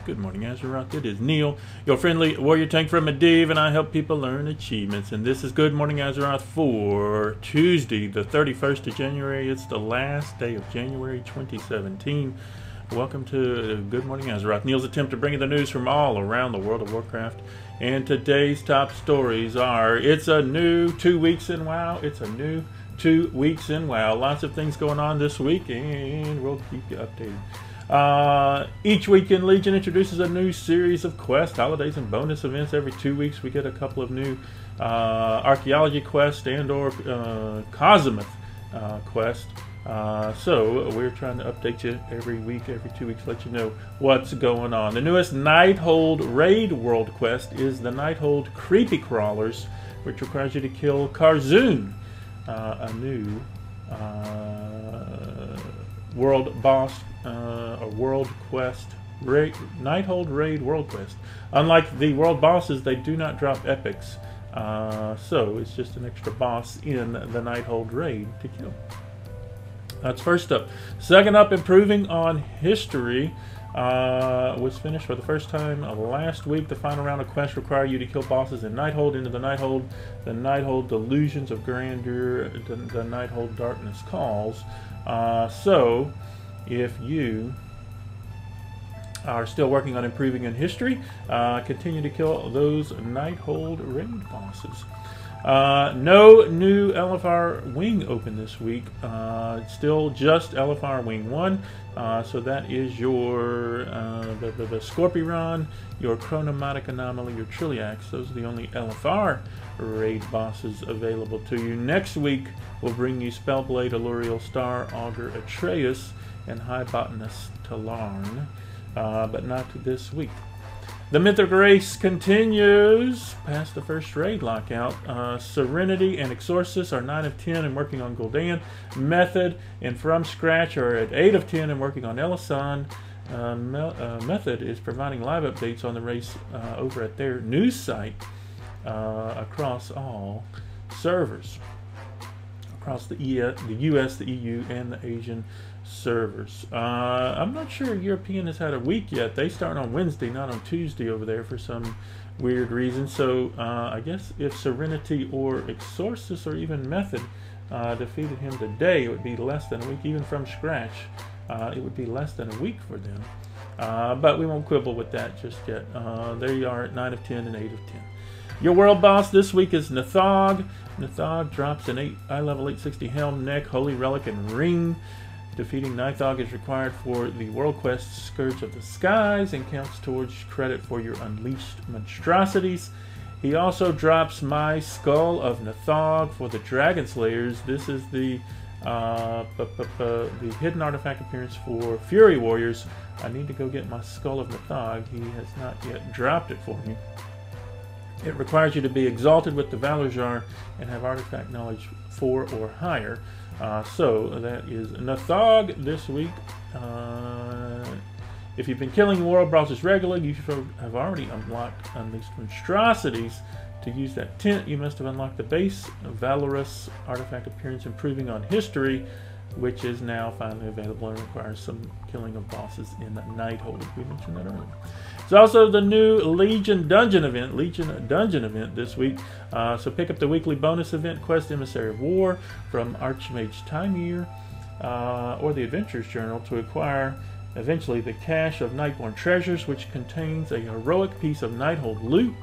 Good morning, Azeroth. It is Neil, your friendly warrior tank from Medivh, and I help people learn achievements. And this is Good Morning Azeroth for Tuesday, the 31st of January. It's the last day of January 2017. Welcome to Good Morning Azeroth. Neil's attempt to bring you the news from all around the world of Warcraft. And today's top stories are, it's a new 2 weeks in WoW. It's a new 2 weeks in WoW. Lots of things going on this week, and we'll keep you updated. Each weekend, Legion introduces a new series of quests, holidays, and bonus events. Every 2 weeks, we get a couple of new archaeology quests and or Cosmoth quests. So we're trying to update you every week, every 2 weeks, let you know what's going on. The newest Nighthold Raid World quest is the Nighthold Creepy Crawlers, which requires you to kill Karzoon, a new world boss, a world quest, Nighthold Raid World quest. Unlike the world bosses, they do not drop epics, so it's just an extra boss in the Nighthold Raid to kill. That's first up. Second up, improving on history was finished for the first time last week. The final round of quests require you to kill bosses in Nighthold, into the Nighthold Delusions of Grandeur, the Nighthold Darkness Calls. So if you are still working on improving in history, continue to kill those Nighthold raid bosses. No new LFR wing open this week. Still just LFR wing 1. So that is your the Scorpion, your Chronomatic Anomaly, your Trilliax. Those are the only LFR raid bosses available to you. Next week we'll bring you Spellblade, Alluriel, Star Augur, Atreus, and High Botanist Talarn, but not this week. The Mythic race continues past the first raid lockout. Serenity and Exorcist are 9 of 10 and working on Gul'dan. Method and From Scratch are at 8 of 10 and working on Elasan. Method is providing live updates on the race over at their news site across all servers. Across the US, the EU, and the Asian servers. I'm not sure European has had a week yet. They start on Wednesday, not on Tuesday over there for some weird reason. So I guess if Serenity or Exorcist or even Method defeated him today, it would be less than a week. Even From Scratch, it would be less than a week for them. But we won't quibble with that just yet. There you are at 9 of 10 and 8 of 10. Your world boss this week is Nathog. Nathog drops an eye level 860 helm, neck, holy relic, and ring. Defeating Nathog is required for the world quest Scourge of the Skies and counts towards credit for your unleashed monstrosities. He also drops my Skull of Nathog for the Dragon Slayers. This is the hidden artifact appearance for Fury Warriors. I need to go get my Skull of Nathog. He has not yet dropped it for me. It requires you to be exalted with the Valor Jar and have artifact knowledge 4 or higher. So that is Nathog this week. If you've been killing world bosses regularly, you have already unlocked Unleashed Monstrosities. To use that tent, you must have unlocked the base Valorous artifact appearance, improving on history, which is now finally available and requires some killing of bosses in Nighthold. We mentioned that earlier. It's also the new Legion Dungeon event this week. So pick up the weekly bonus event, Quest Emissary of War from Archmage Tymir, or the Adventurer's Journal to acquire eventually the Cache of Nightborn Treasures, which contains a heroic piece of Nighthold loot.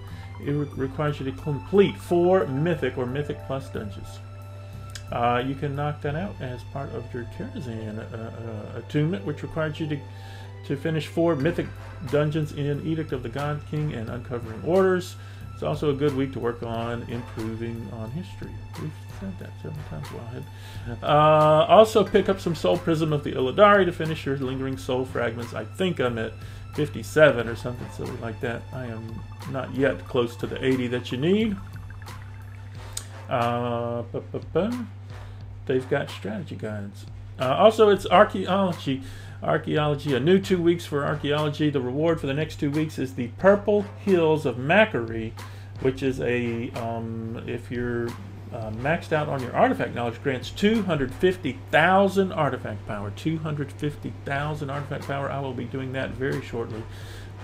It requires you to complete 4 Mythic or Mythic Plus dungeons. You can knock that out as part of your Terrazan attunement, which requires you to finish 4 Mythic dungeons in Edict of the God King and Uncovering Orders. It's also a good week to work on improving on history. We've said that several times while ahead. Also pick up some Soul Prism of the Illidari to finish your Lingering Soul Fragments. I think I'm at 57 or something silly like that. I am not yet close to the 80 that you need. They've got strategy guides. Also, it's archaeology. A new 2 weeks for archaeology. The reward for the next 2 weeks is the Purple Hills of Macquarie, which is a if you're maxed out on your artifact knowledge, grants 250,000 artifact power. 250,000 artifact power. I will be doing that very shortly.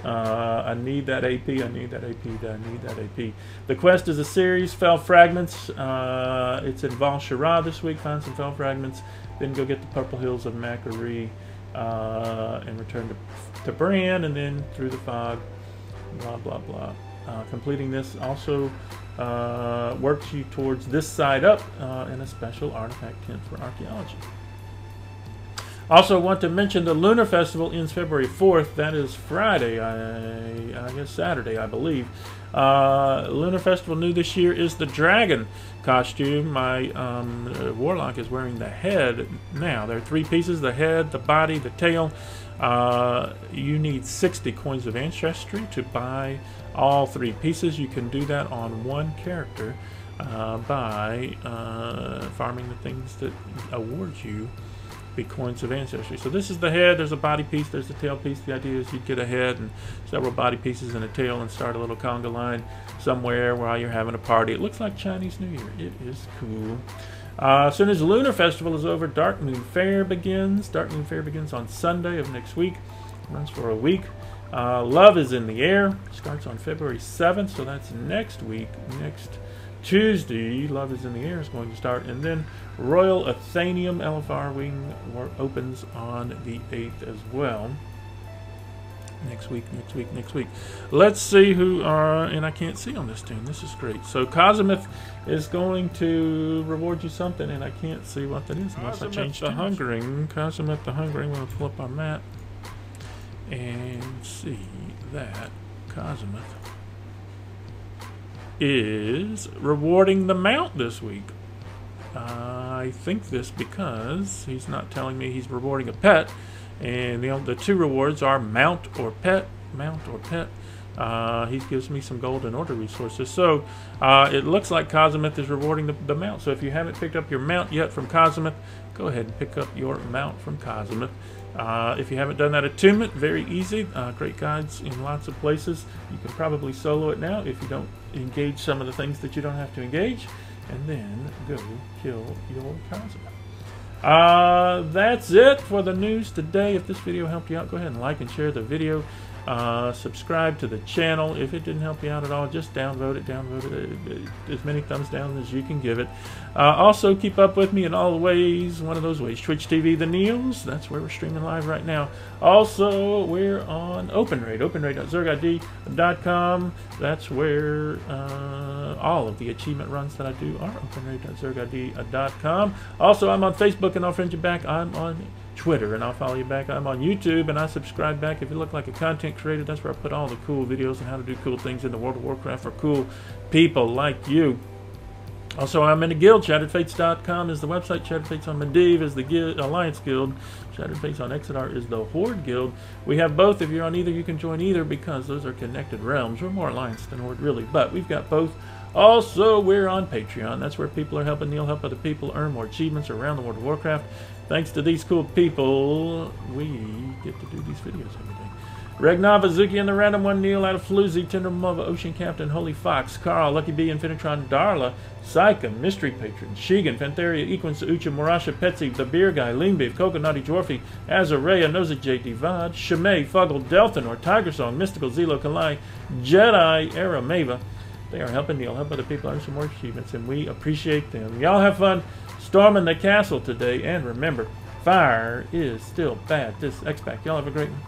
I need that AP. I need that AP. I need that AP. The quest is a series. Fell Fragments. It's in Val Shara this week. Find some Fell Fragments. Then go get the Purple Hills of Macquarie and return to Bran, and then through the fog. Blah blah blah. Completing this also works you towards this side up in a special artifact tent for archaeology. Also want to mention the Lunar Festival ends February 4th. That is Friday, I guess Saturday, I believe. Lunar Festival new this year is the dragon costume. My warlock is wearing the head now. There are 3 pieces: the head, the body, the tail. You need 60 coins of ancestry to buy all 3 pieces. You can do that on one character by farming the things that awards you the coins of ancestry. So this is the head. There's a body piece. There's the tail piece. The idea is you'd get a head and several body pieces and a tail and start a little conga line somewhere while you're having a party. It looks like Chinese New Year. It is cool. As soon as Lunar Festival is over, Dark Moon Fair begins. Dark Moon Fair begins on Sunday of next week. Runs for a week. Love is in the Air. Starts on February 7th, so that's next week. Next Tuesday, Love is in the Air is going to start. And then Royal Athenium LFR Wing opens on the 8th as well. Next week. Let's see who are, and I can't see on this team. This is great. So Cosmith is going to reward you something, and I can't see what that is unless I change the Hungering. Cosmith the Hungering. We'll pull up our map and see that Cosmith is rewarding the mount this week. I think this because he's not telling me he's rewarding a pet, and the 2 rewards are mount or pet. He gives me some gold and order resources. So it looks like Cosmith is rewarding the mount. So if you haven't picked up your mount yet from Cosmith, go ahead and pick up your mount from Cosmith. If you haven't done that attunement, very easy. Great guides in lots of places. You can probably solo it now if you don't engage some of the things that you don't have to engage, and then go kill your Cosmith. That's it for the news today. If this video helped you out, go ahead and like and share the video. Subscribe to the channel. If it didn't help you out at all, just downvote it, as many thumbs down as you can give it. Also, keep up with me in all the ways. One of those ways, Twitch TV, the Neals. That's where we're streaming live right now. Also, we're on OpenRaid, openraid.zergid.com. That's where all of the achievement runs that I do are, openraid.zergid.com. Also, I'm on Facebook, and I'll friend you back. I'm on Twitter, and I'll follow you back. I'm on YouTube, and I subscribe back. If you look like a content creator, that's where I put all the cool videos on how to do cool things in the World of Warcraft for cool people like you. Also, I'm in a guild. ShatteredFates.com is the website. Shattered Fates on Medivh is the Alliance Guild. Shattered Fates on Exodar is the Horde Guild. We have both. If you're on either, you can join either, because those are connected realms. We're more Alliance than Horde, really, but we've got both. Also, we're on Patreon. That's where people are helping Neal help other people earn more achievements around the World of Warcraft. Thanks to these cool people, we get to do these videos every day. Regnav, Azuki, and the Random One, Neal, out of Floozy, Tendermova, Ocean Captain, Holy Fox, Carl, Lucky B, Infinitron, Darla, Psycha, Mystery Patron, Shigan, Fantheria, Equins, Ucha, Morasha, Petsy, The Beer Guy, Lean Beef, Coconutty, Dwarfy, Azarea, Noza J, Divad, Shimei, Fuggle, Delthanor, Tiger Song, Mystical, Zelo, Kalai, Jedi, Era, Mava. They are helping Neal help other people earn some more achievements, and we appreciate them. Y'all have fun storming the castle today, and remember, fire is still bad this X-Pack. Y'all have a great one.